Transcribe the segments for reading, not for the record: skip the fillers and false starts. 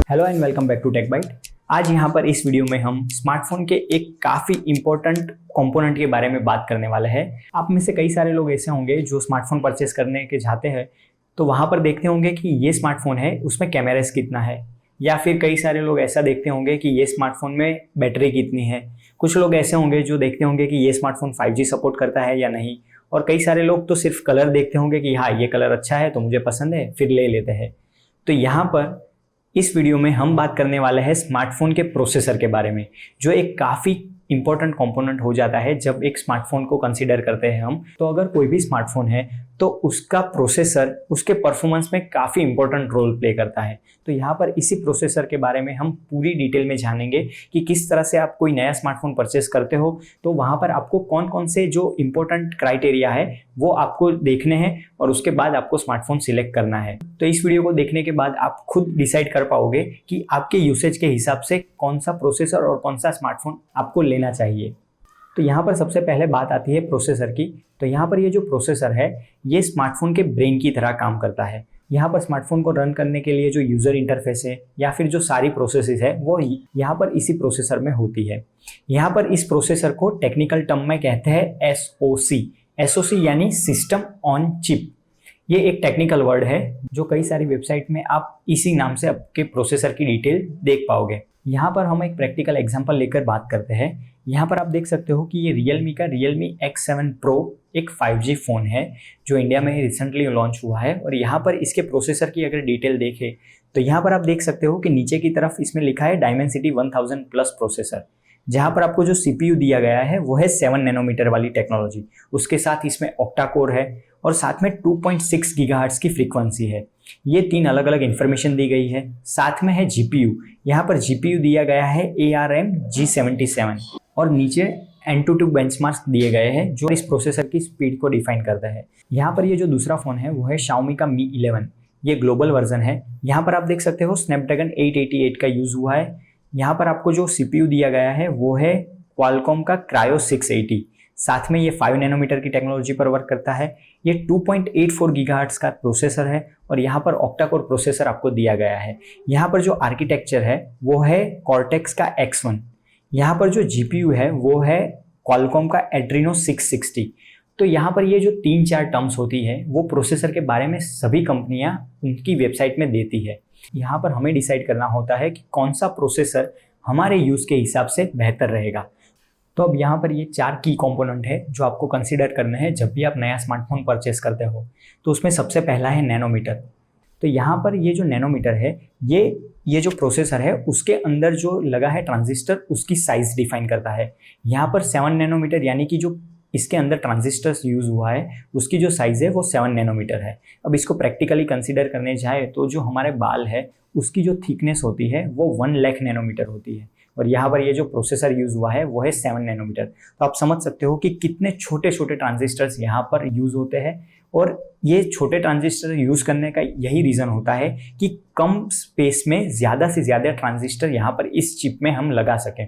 Hello and welcome back to Tech Byte. आज यहाँ पर इस वीडियो में हम स्मार्टफोन के एक काफ़ी इंपॉर्टेंट कंपोनेंट के बारे में बात करने वाले हैं। आप में से कई सारे लोग ऐसे होंगे जो स्मार्टफोन परचेस करने के चाहते हैं, तो वहाँ पर देखते होंगे कि ये स्मार्टफोन है उसमें कैमरास कितना है, या फिर कई सारे लोग ऐसा देखते होंगे कि ये स्मार्टफोन में बैटरी कितनी है। कुछ लोग ऐसे होंगे जो देखते होंगे कि ये स्मार्टफोन 5G सपोर्ट करता है या नहीं, और कई सारे लोग तो सिर्फ कलर देखते होंगे कि हाँ ये कलर अच्छा है तो मुझे पसंद है, फिर ले लेते हैं। तो यहाँ पर इस वीडियो में हम बात करने वाले हैं स्मार्टफोन के प्रोसेसर के बारे में, जो एक काफ़ी इंपॉर्टेंट कंपोनेंट हो जाता है जब एक स्मार्टफोन को कंसीडर करते हैं हम। तो अगर कोई भी स्मार्टफोन है तो उसका प्रोसेसर उसके परफॉर्मेंस में काफ़ी इंपॉर्टेंट रोल प्ले करता है। तो यहाँ पर इसी प्रोसेसर के बारे में हम पूरी डिटेल में जानेंगे कि किस तरह से आप कोई नया स्मार्टफोन परचेस करते हो तो वहाँ पर आपको कौन कौन से जो इंपॉर्टेंट क्राइटेरिया है वो आपको देखने हैं और उसके बाद आपको स्मार्टफोन सिलेक्ट करना है। तो इस वीडियो को देखने के बाद आप खुद डिसाइड कर पाओगे कि आपके यूसेज के हिसाब से कौन सा प्रोसेसर और कौन सा स्मार्टफोन आपको लेना चाहिए। तो यहाँ पर सबसे पहले बात आती है प्रोसेसर की। तो यहाँ पर ये जो प्रोसेसर है ये स्मार्टफोन के ब्रेन की तरह काम करता है। यहाँ पर स्मार्टफोन को रन करने के लिए जो यूज़र इंटरफेस है या फिर जो सारी प्रोसेसेस है वो यहाँ पर इसी प्रोसेसर में होती है। यहाँ पर इस प्रोसेसर को टेक्निकल टर्म में कहते हैं SoC यानी सिस्टम ऑन चिप। ये एक टेक्निकल वर्ड है जो कई सारी वेबसाइट में आप इसी नाम से आपके प्रोसेसर की डिटेल देख पाओगे। यहाँ पर हम एक प्रैक्टिकल एग्जांपल लेकर बात करते हैं। यहाँ पर आप देख सकते हो कि ये Realme का Realme X7 Pro एक 5G फ़ोन है जो इंडिया में रिसेंटली लॉन्च हुआ है। और यहाँ पर इसके प्रोसेसर की अगर डिटेल देखें तो यहाँ पर आप देख सकते हो कि नीचे की तरफ इसमें लिखा है Dimensity 1000 प्लस प्रोसेसर, जहाँ पर आपको जो CPU दिया गया है वो है 7 नैनोमीटर वाली टेक्नोलॉजी। उसके साथ इसमें ऑक्टा कोर है और साथ में 2.6 गीगाहर्ट्ज़ की फ्रीक्वेंसी है। ये तीन अलग अलग इन्फॉर्मेशन दी गई है। साथ में है GPU। यहाँ पर GPU दिया गया है ARM G77 और नीचे Antutu बेंचमार्क्स दिए गए हैं जो इस प्रोसेसर की स्पीड को डिफाइन करता है। यहाँ पर ये जो दूसरा फ़ोन है वो है Xiaomi का Mi 11। ये ग्लोबल वर्जन है। यहाँ पर आप देख सकते हो Snapdragon 888 का यूज़ हुआ है। यहाँ पर आपको जो CPU दिया गया है वो है Qualcomm का Kryo 680। साथ में ये 5 नैनोमीटर की टेक्नोलॉजी पर वर्क करता है। ये 2.84 गीगाहर्ट्ज़ का प्रोसेसर है और यहाँ पर ऑक्टा कोर प्रोसेसर आपको दिया गया है। यहाँ पर जो आर्किटेक्चर है वो है Cortex का X1। यहाँ पर जो GPU है वो है Qualcomm का Adreno 660। तो यहाँ पर ये जो 3-4 टर्म्स होती है वो प्रोसेसर के बारे में सभी कंपनियाँ उनकी वेबसाइट में देती है। यहाँ पर हमें डिसाइड करना होता है कि कौन सा प्रोसेसर हमारे यूज़ के हिसाब से बेहतर रहेगा। तो अब यहाँ पर ये 4 की कंपोनेंट है जो आपको कंसीडर करने हैं जब भी आप नया स्मार्टफोन परचेस करते हो। तो उसमें सबसे पहला है नैनोमीटर। तो यहाँ पर ये जो नैनोमीटर है ये जो प्रोसेसर है उसके अंदर जो लगा है ट्रांजिस्टर उसकी साइज़ डिफाइन करता है। यहाँ पर 7 नैनोमीटर यानी कि जो इसके अंदर ट्रांजिस्टर्स यूज़ हुआ है उसकी जो साइज़ है वो 7 नैनोमीटर है। अब इसको प्रैक्टिकली कंसीडर करने जाए तो जो हमारे बाल है उसकी जो थिकनेस होती है वो 1 लाख नैनोमीटर होती है और यहाँ पर ये जो प्रोसेसर यूज़ हुआ है वो है 7 नैनोमीटर। तो आप समझ सकते हो कि कितने छोटे छोटे ट्रांजिस्टर्स यहाँ पर यूज़ होते हैं। और ये छोटे ट्रांजिस्टर यूज़ करने का यही रीज़न होता है कि कम स्पेस में ज़्यादा से ज़्यादा ट्रांजिस्टर यहाँ पर इस चिप में हम लगा सकें।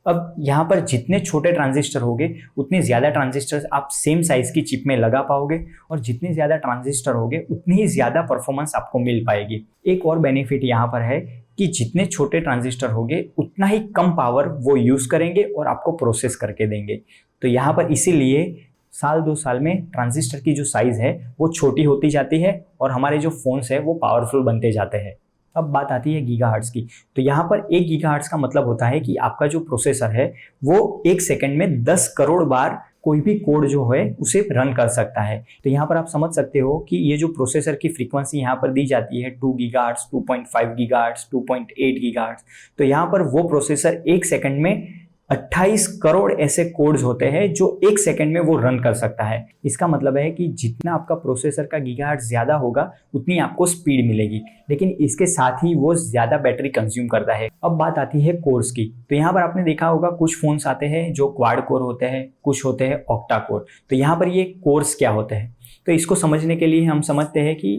अब यहाँ पर जितने छोटे ट्रांजिस्टर होंगे उतने ज़्यादा ट्रांजिस्टर आप सेम साइज़ की चिप में लगा पाओगे और जितने ज़्यादा ट्रांजिस्टर होंगे उतनी ही ज़्यादा परफॉर्मेंस आपको मिल पाएगी। एक और बेनिफिट यहाँ पर है कि जितने छोटे ट्रांजिस्टर होंगे उतना ही कम पावर वो यूज़ करेंगे और आपको प्रोसेस करके देंगे। तो यहाँ पर इसीलिए साल 2 साल में ट्रांजिस्टर की जो साइज़ है वो छोटी होती जाती है और हमारे जो फ़ोन्स है वो पावरफुल बनते जाते हैं। अब बात आती है गीगाहर्ट्ज़ की। तो यहाँ पर 1 गीगाहर्ट्ज़ का मतलब होता है कि आपका जो प्रोसेसर है वो 1 सेकंड में 10 करोड़ बार कोई भी कोड जो है उसे रन कर सकता है। तो यहाँ पर आप समझ सकते हो कि ये जो प्रोसेसर की फ्रीक्वेंसी यहाँ पर दी जाती है 2 गीगाहर्ट्ज़, 2.5 गीगाहर्ट्ज़, 2.8 गीगाहर्ट्ज़। तो यहाँ पर वो प्रोसेसर 1 सेकंड में 28 करोड़ ऐसे कोड्स होते हैं जो 1 सेकंड में वो रन कर सकता है। इसका मतलब है कि जितना आपका प्रोसेसर का गीगाहर्ट्ज़ ज़्यादा होगा उतनी आपको स्पीड मिलेगी, लेकिन इसके साथ ही वो ज़्यादा बैटरी कंज्यूम करता है। अब बात आती है कोर्स की। तो यहाँ पर आपने देखा होगा कुछ फ़ोन्स आते हैं जो क्वाड कोर होते हैं, कुछ होते हैं ऑक्टा कोर। तो यहाँ पर ये कोर्स क्या होते हैं तो इसको समझने के लिए हम समझते हैं कि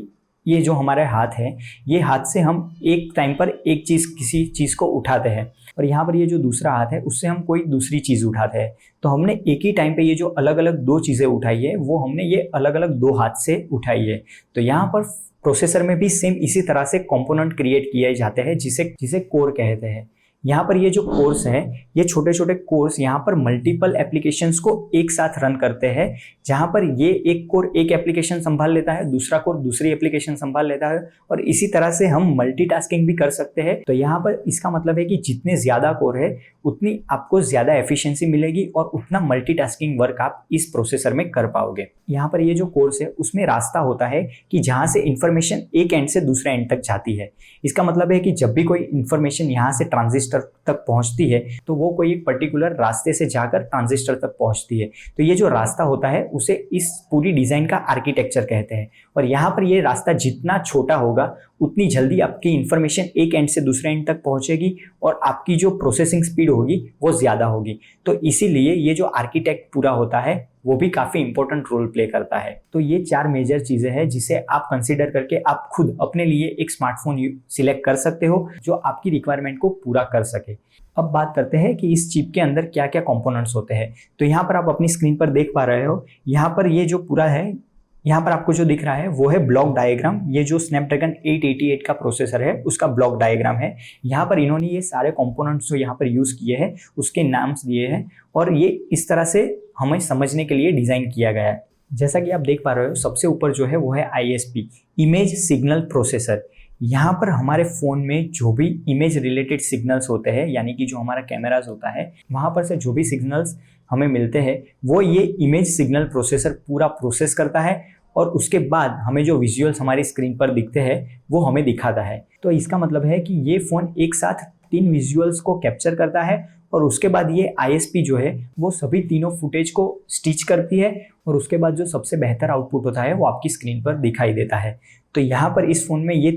ये जो हमारे हाथ है, ये हाथ से हम एक टाइम पर एक चीज़, किसी चीज़ को उठाते हैं, और यहाँ पर ये जो दूसरा हाथ है उससे हम कोई दूसरी चीज़ उठाते हैं। तो हमने एक ही टाइम पे ये जो अलग अलग दो चीज़ें उठाई है वो हमने ये अलग अलग दो हाथ से उठाई है। तो यहाँ पर प्रोसेसर में भी सेम इसी तरह से कंपोनेंट क्रिएट किए जाते हैं जिसे कोर कहते हैं। यहाँ पर ये जो कोर्स है, ये छोटे छोटे कोर्स यहाँ पर मल्टीपल एप्लीकेशंस को एक साथ रन करते हैं, जहाँ पर ये एक कोर एक एप्लीकेशन संभाल लेता है, दूसरा कोर दूसरी एप्लीकेशन संभाल लेता है, और इसी तरह से हम मल्टीटास्किंग भी कर सकते हैं। तो यहाँ पर इसका मतलब है कि जितने ज़्यादा कोर है उतनी आपको ज़्यादा एफिशिएंसी मिलेगी और उतना मल्टीटास्किंग वर्क आप इस प्रोसेसर में कर पाओगे। यहाँ पर ये जो कोर्स है उसमें रास्ता होता है कि जहाँ से इंफॉर्मेशन एक एंड से दूसरे एंड तक जाती है। इसका मतलब है कि जब भी कोई इंफॉर्मेशन यहाँ से ट्रांजिस्टर तक पहुंचती है तो वो कोई एक पर्टिकुलर रास्ते से जाकर ट्रांजिस्टर तक पहुंचती है। तो ये जो रास्ता होता है उसे इस पूरी डिजाइन का आर्किटेक्चर कहते हैं। और यहाँ पर ये रास्ता जितना छोटा होगा उतनी जल्दी आपकी इंफॉर्मेशन एक एंड से दूसरे एंड तक पहुंचेगी और आपकी जो प्रोसेसिंग स्पीड होगी वो ज़्यादा होगी। तो इसीलिए ये जो आर्किटेक्ट पूरा होता है वो भी काफ़ी इंपॉर्टेंट रोल प्ले करता है। तो ये 4 मेजर चीज़ें हैं जिसे आप कंसीडर करके आप खुद अपने लिए एक स्मार्टफोन सिलेक्ट कर सकते हो जो आपकी रिक्वायरमेंट को पूरा कर सके। अब बात करते हैं कि इस चिप के अंदर क्या क्या कंपोनेंट्स होते हैं। तो यहाँ पर आप अपनी स्क्रीन पर देख पा रहे हो, यहाँ पर ये जो पूरा है, यहाँ पर आपको जो दिख रहा है वो है ब्लॉक डायग्राम। ये जो स्नैपड्रैगन 888 का प्रोसेसर है उसका ब्लॉक डायग्राम है। यहाँ पर इन्होंने ये सारे कंपोनेंट्स जो यहाँ पर यूज़ किए हैं उसके नाम्स दिए हैं और ये इस तरह से हमें समझने के लिए डिज़ाइन किया गया है। जैसा कि आप देख पा रहे हो, सबसे ऊपर जो है वो है ISP, इमेज सिग्नल प्रोसेसर। यहाँ पर हमारे फ़ोन में जो भी इमेज रिलेटेड सिग्नल्स होते हैं, यानी कि जो हमारा कैमराज होता है वहाँ पर से जो भी सिग्नल्स हमें मिलते हैं वो ये इमेज सिग्नल प्रोसेसर पूरा प्रोसेस करता है और उसके बाद हमें जो विजुअल्स हमारी स्क्रीन पर दिखते हैं वो हमें दिखाता है। तो इसका मतलब है कि ये फ़ोन एक साथ 3 विजुअल्स को कैप्चर करता है और उसके बाद ये ISP जो है वो सभी तीनों फुटेज को स्टिच करती है और उसके बाद जो सबसे बेहतर आउटपुट होता है वो आपकी स्क्रीन पर दिखाई देता है। तो यहाँ पर इस फ़ोन में ये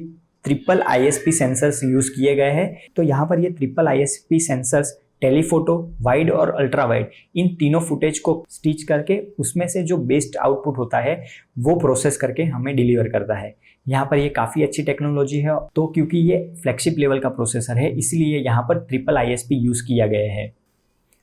ट्रिपल ISP सेंसर्स यूज़ किए गए हैं। तो यहाँ पर ये triple ISP sensors telephoto, wide और अल्ट्रा वाइड, इन तीनों फुटेज को स्टिच करके उसमें से जो बेस्ट आउटपुट होता है वो प्रोसेस करके हमें डिलीवर करता है। यहाँ पर ये काफ़ी अच्छी टेक्नोलॉजी है। तो क्योंकि ये फ्लैगशिप लेवल का प्रोसेसर है इसलिए यहाँ पर ट्रिपल ISP यूज़ किया गया है।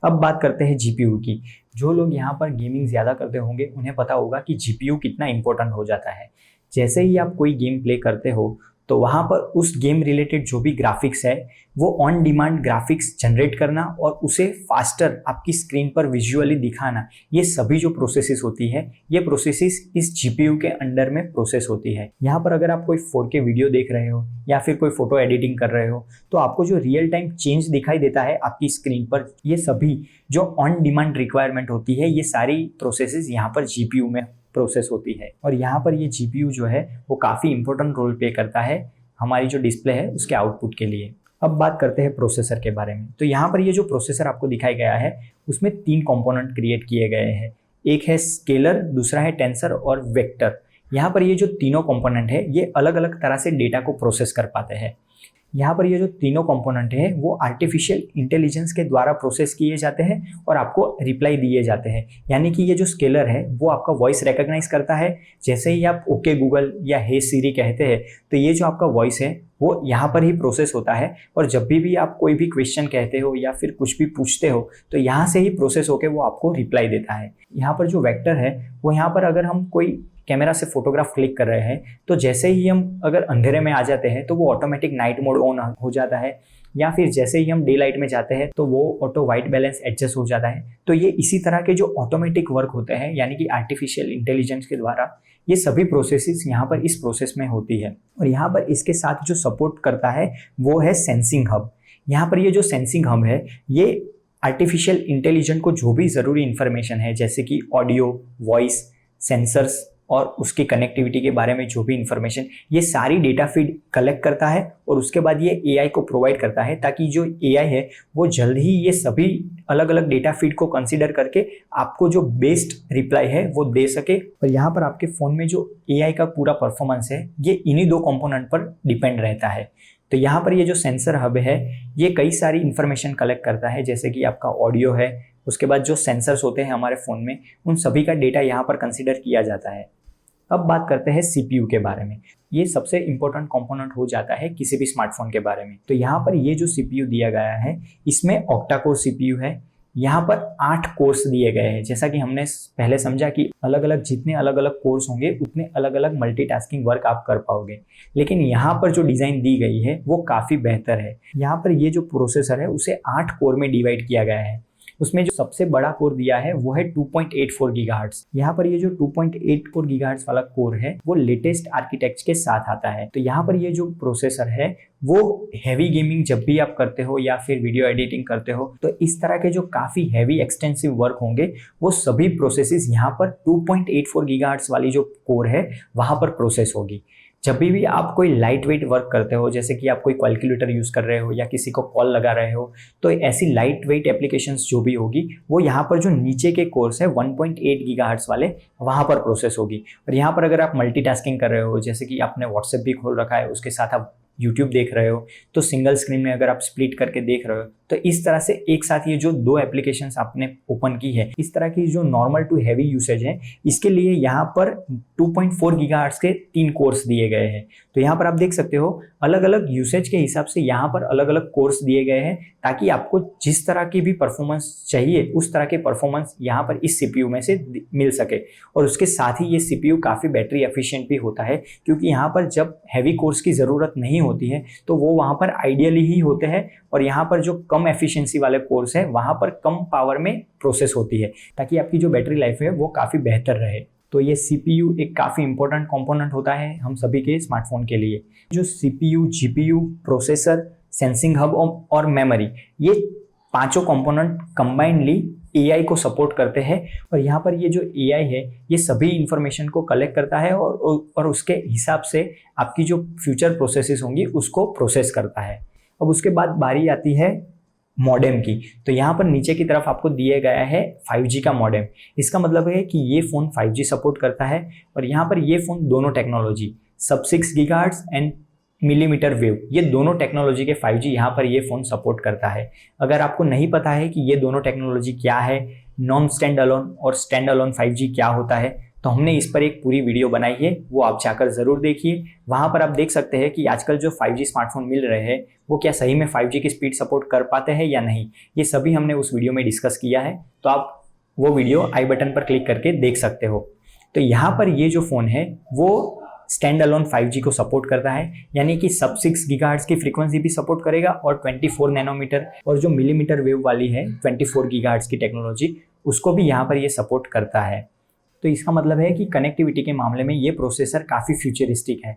अब बात करते हैं GPU की। जो लोग यहाँ पर गेमिंग ज़्यादा करते होंगे उन्हें पता होगा कि GPU कितना इंपॉर्टेंट हो जाता है। जैसे ही आप कोई गेम प्ले करते हो तो वहाँ पर उस गेम रिलेटेड जो भी ग्राफिक्स है वो ऑन डिमांड ग्राफिक्स जनरेट करना और उसे फास्टर आपकी स्क्रीन पर विजुअली दिखाना, ये सभी जो प्रोसेसेस होती है ये प्रोसेसेस इस GPU के अंडर में प्रोसेस होती है। यहाँ पर अगर आप कोई 4K वीडियो देख रहे हो या फिर कोई फोटो एडिटिंग कर रहे हो तो आपको जो रियल टाइम चेंज दिखाई देता है आपकी स्क्रीन पर, ये सभी जो ऑन डिमांड रिक्वायरमेंट होती है ये सारी प्रोसेसेस यहाँ पर GPU में प्रोसेस होती है। और यहाँ पर ये GPU जो है वो काफ़ी इंपॉर्टेंट रोल प्ले करता है हमारी जो डिस्प्ले है उसके आउटपुट के लिए। अब बात करते हैं प्रोसेसर के बारे में। तो यहाँ पर ये जो प्रोसेसर आपको दिखाया गया है उसमें 3 कंपोनेंट क्रिएट किए गए हैं। एक है स्केलर, दूसरा है टेंसर और वेक्टर। यहाँ पर ये जो तीनों कंपोनेंट है ये अलग अलग तरह से डेटा को प्रोसेस कर पाते हैं। यहाँ पर ये जो तीनों कंपोनेंट है वो आर्टिफिशियल इंटेलिजेंस के द्वारा प्रोसेस किए जाते हैं और आपको रिप्लाई दिए जाते हैं। यानी कि ये जो स्केलर है वो आपका वॉइस रिकॉग्नाइज करता है। जैसे ही आप ओके गूगल या हे सीरी कहते हैं तो ये जो आपका वॉइस है वो यहाँ पर ही प्रोसेस होता है और जब भी आप कोई भी क्वेश्चन कहते हो या फिर कुछ भी पूछते हो तो यहाँ से ही प्रोसेस होकर वो आपको रिप्लाई देता है। यहाँ पर जो वेक्टर है वो यहाँ पर अगर हम कोई कैमरा से फोटोग्राफ क्लिक कर रहे हैं तो जैसे ही हम अगर अंधेरे में आ जाते हैं तो वो ऑटोमेटिक नाइट मोड ऑन हो जाता है, या फिर जैसे ही हम डे लाइट में जाते हैं तो वो ऑटो वाइट बैलेंस एडजस्ट हो जाता है। तो ये इसी तरह के जो ऑटोमेटिक वर्क होते हैं यानी कि आर्टिफिशियल इंटेलिजेंस के द्वारा ये सभी प्रोसेसेस यहाँ पर इस प्रोसेस में होती है। और यहाँ पर इसके साथ जो सपोर्ट करता है वो है सेंसिंग हब। यहाँ पर ये जो सेंसिंग हब है ये आर्टिफिशियल इंटेलिजेंस को जो भी ज़रूरी इंफॉर्मेशन है जैसे कि ऑडियो, वॉइस, सेंसर्स और उसकी कनेक्टिविटी के बारे में जो भी इंफॉर्मेशन, ये सारी डेटा फीड कलेक्ट करता है और उसके बाद ये AI को प्रोवाइड करता है ताकि जो AI है वो जल्द ही ये सभी अलग अलग डेटा फीड को कंसीडर करके आपको जो बेस्ट रिप्लाई है वो दे सके। और यहाँ पर आपके फ़ोन में जो AI का पूरा परफॉर्मेंस है ये इन्हीं 2 कंपोनेंट पर डिपेंड रहता है। तो यहाँ पर ये जो सेंसर हब है ये कई सारी इंफॉर्मेशन कलेक्ट करता है, जैसे कि आपका ऑडियो है, उसके बाद जो सेंसर्स होते हैं हमारे फ़ोन में उन सभी का डेटा यहाँ पर कंसीडर किया जाता है। अब बात करते हैं CPU के बारे में। ये सबसे इंपॉर्टेंट कंपोनेंट हो जाता है किसी भी स्मार्टफोन के बारे में। तो यहाँ पर ये जो CPU दिया गया है इसमें ऑक्टा कोर CPU है। यहाँ पर 8 कोर्स दिए गए हैं। जैसा कि हमने पहले समझा कि अलग अलग जितने अलग अलग कोर्स होंगे उतने अलग अलग मल्टीटास्किंग वर्क आप कर पाओगे, लेकिन यहाँ पर जो डिज़ाइन दी गई है वो काफ़ी बेहतर है। यहाँ पर ये जो प्रोसेसर है उसे 8 कोर में डिवाइड किया गया है। उसमें जो सबसे बड़ा कोर दिया है वो है 2.84 गीगाहर्ट्ज। यहाँ पर ये जो 2.84 गीगाहर्ट्ज वाला कोर है वो लेटेस्ट आर्किटेक्चर के साथ आता है। तो यहाँ पर ये जो प्रोसेसर है वो हैवी गेमिंग जब भी आप करते हो या फिर वीडियो एडिटिंग करते हो तो इस तरह के जो काफ़ी हैवी एक्सटेंसिव वर्क होंगे वो सभी प्रोसेसेस यहाँ पर 2.84 गीगाहर्ट्ज वाली जो कोर है वहाँ पर प्रोसेस होगी। जब भी आप कोई लाइट वेट वर्क करते हो, जैसे कि आप कोई कैलकुलेटर यूज़ कर रहे हो या किसी को कॉल लगा रहे हो, तो ऐसी लाइट वेट एप्लीकेशंस जो भी होगी वो यहाँ पर जो नीचे के कोर्स है 1.8 गीगाहर्ट्ज वाले वहाँ पर प्रोसेस होगी। और यहाँ पर अगर आप मल्टीटास्किंग कर रहे हो, जैसे कि आपने व्हाट्सएप भी खोल रखा है, उसके साथ आप यूट्यूब देख रहे हो, तो सिंगल स्क्रीन में अगर आप स्प्लिट करके देख रहे हो तो इस तरह से एक साथ ये जो दो एप्लीकेशंस आपने ओपन की है, इस तरह की जो नॉर्मल टू हैवी यूसेज है, इसके लिए यहाँ पर 2.4 गीगाहर्ट्ज के 3 कोर्स दिए गए हैं। तो यहाँ पर आप देख सकते हो अलग अलग यूसेज के हिसाब से यहाँ पर अलग अलग कोर्स दिए गए हैं, ताकि आपको जिस तरह की भी परफॉर्मेंस चाहिए उस तरह के परफॉर्मेंस यहाँ पर इस CPU में से मिल सके। और उसके साथ ही ये CPU काफ़ी बैटरी एफिशिएंट भी होता है, क्योंकि यहाँ पर जब हैवी कोर्स की ज़रूरत नहीं होती है तो वो वहाँ पर आइडियली ही होते हैं, और यहाँ पर जो कम एफिशिएंसी वाले कोर्स है वहाँ पर कम पावर में प्रोसेस होती है, ताकि आपकी जो बैटरी लाइफ है वो काफ़ी बेहतर रहे। तो ये CPU एक काफ़ी इंपॉर्टेंट कंपोनेंट होता है हम सभी के स्मार्टफोन के लिए। जो CPU, GPU, processor, sensing hub और मेमोरी, ये पांचों कंपोनेंट कंबाइंडली AI को सपोर्ट करते हैं। और यहाँ पर ये जो AI है ये सभी इंफॉर्मेशन को कलेक्ट करता है और उसके हिसाब से आपकी जो फ्यूचर प्रोसेसेस होंगी उसको प्रोसेस करता है। अब उसके बाद बारी आती है मॉडेम की। तो यहाँ पर नीचे की तरफ आपको दिया गया है 5G का मॉडेम। इसका मतलब है कि ये फ़ोन 5G सपोर्ट करता है, और यहाँ पर ये फ़ोन दोनों technology sub-6 gigahertz and millimetre wave, ये दोनों टेक्नोलॉजी के 5G यहाँ पर ये फ़ोन सपोर्ट करता है। अगर आपको नहीं पता है कि ये दोनों टेक्नोलॉजी क्या है, नॉन स्टैंड अलोन और स्टैंड अलोन 5G क्या होता है, तो हमने इस पर एक पूरी वीडियो बनाई है, वो आप जाकर ज़रूर देखिए। वहाँ पर आप देख सकते हैं कि आजकल जो 5G स्मार्टफोन मिल रहे हैं वो क्या सही में 5G की स्पीड सपोर्ट कर पाते हैं या नहीं, ये सभी हमने उस वीडियो में डिस्कस किया है। तो आप वो वीडियो आई बटन पर क्लिक करके देख सकते हो। तो यहाँ पर ये जो फ़ोन है वो स्टैंड अलोन 5G को सपोर्ट करता है, यानी कि sub-6 गीगाहर्ट्ज की फ्रीक्वेंसी भी सपोर्ट करेगा, और 24 नैनोमीटर और जो मिलीमीटर वेव वाली है 24 गीगाहर्ट्ज की टेक्नोलॉजी, उसको भी यहाँ पर ये सपोर्ट करता है। तो इसका मतलब है कि कनेक्टिविटी के मामले में ये प्रोसेसर काफ़ी फ्यूचरिस्टिक है।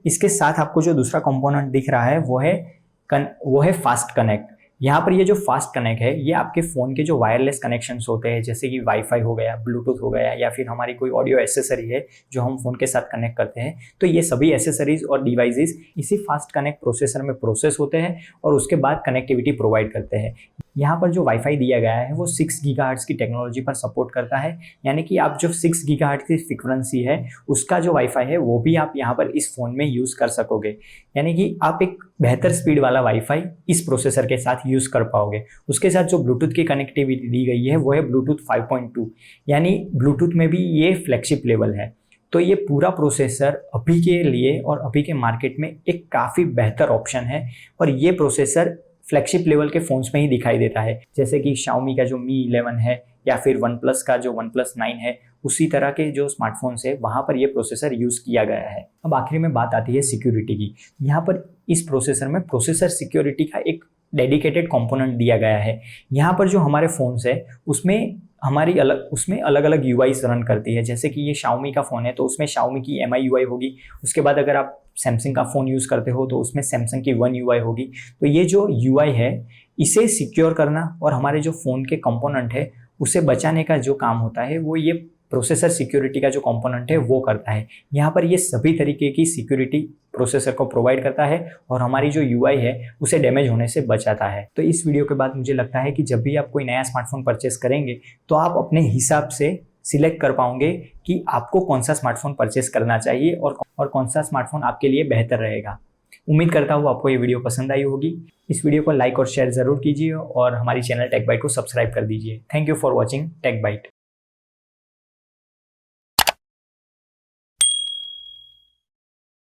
इसके साथ आपको जो दूसरा कंपोनेंट दिख रहा है वो है फास्ट कनेक्ट। यहाँ पर ये जो फास्ट कनेक्ट है ये आपके फ़ोन के जो वायरलेस कनेक्शंस होते हैं, जैसे कि वाईफाई हो गया, ब्लूटूथ हो गया, या फिर हमारी कोई ऑडियो एसेसरी है जो हम फ़ोन के साथ कनेक्ट करते हैं, तो ये सभी एसेसरीज और डिवाइसेस इसी फास्ट कनेक्ट प्रोसेसर में प्रोसेस होते हैं और उसके बाद कनेक्टिविटी प्रोवाइड करते हैं। यहाँ पर जो वाईफाई दिया गया है वो 6 गीगाहर्ट्ज की टेक्नोलॉजी पर सपोर्ट करता है, यानी कि आप जो 6 गीगाहर्ट्ज की फ्रीक्वेंसी है उसका जो वाईफाई है वो भी आप यहाँ पर इस फ़ोन में यूज़ कर सकोगे, यानी कि आप एक बेहतर स्पीड वाला वाईफाई इस प्रोसेसर के साथ यूज़ कर पाओगे। उसके साथ जो ब्लूटूथ की कनेक्टिविटी दी गई है वो है ब्लूटूथ 5.2, यानी ब्लूटूथ में भी ये फ्लैगशिप लेवल है। तो ये पूरा प्रोसेसर अभी के लिए और अभी के मार्केट में एक काफ़ी बेहतर ऑप्शन है, और ये प्रोसेसर फ्लैगशिप लेवल के फ़ोन्स में ही दिखाई देता है, जैसे कि Xiaomi का जो Mi 11 है या फिर OnePlus का जो OnePlus 9 है, उसी तरह के जो स्मार्टफोन्स है वहाँ पर ये प्रोसेसर यूज़ किया गया है। अब आखिरी में बात आती है सिक्योरिटी की। यहाँ पर इस प्रोसेसर में प्रोसेसर सिक्योरिटी का एक डेडिकेटेड कंपोनेंट दिया गया है। यहाँ पर जो हमारे फ़ोन्स है उसमें अलग अलग UIs रन करती है, जैसे कि ये Xiaomi का फ़ोन है तो उसमें Xiaomi की MI UI होगी। उसके बाद अगर आप सैमसंग का फ़ोन यूज़ करते हो तो उसमें सैमसंग की One UI होगी। तो ये जो UI है इसे सिक्योर करना और हमारे जो फ़ोन के कंपोनेंट है उसे बचाने का जो काम होता है वो ये प्रोसेसर सिक्योरिटी का जो कंपोनेंट है वो करता है। यहाँ पर ये सभी तरीके की सिक्योरिटी प्रोसेसर को प्रोवाइड करता है और हमारी जो UI है उसे डैमेज होने से बचाता है। तो इस वीडियो के बाद मुझे लगता है कि जब भी आप कोई नया स्मार्टफोन परचेस करेंगे तो आप अपने हिसाब से सिलेक्ट कर पाओगे कि आपको कौन सा स्मार्टफोन परचेस करना चाहिए और कौन सा स्मार्टफोन आपके लिए बेहतर रहेगा। उम्मीद करता हूँ आपको ये वीडियो पसंद आई होगी। इस वीडियो को लाइक और शेयर ज़रूर कीजिए और हमारी चैनल टेक बाइट को सब्सक्राइब कर दीजिए। Thank you for watching Tech bite.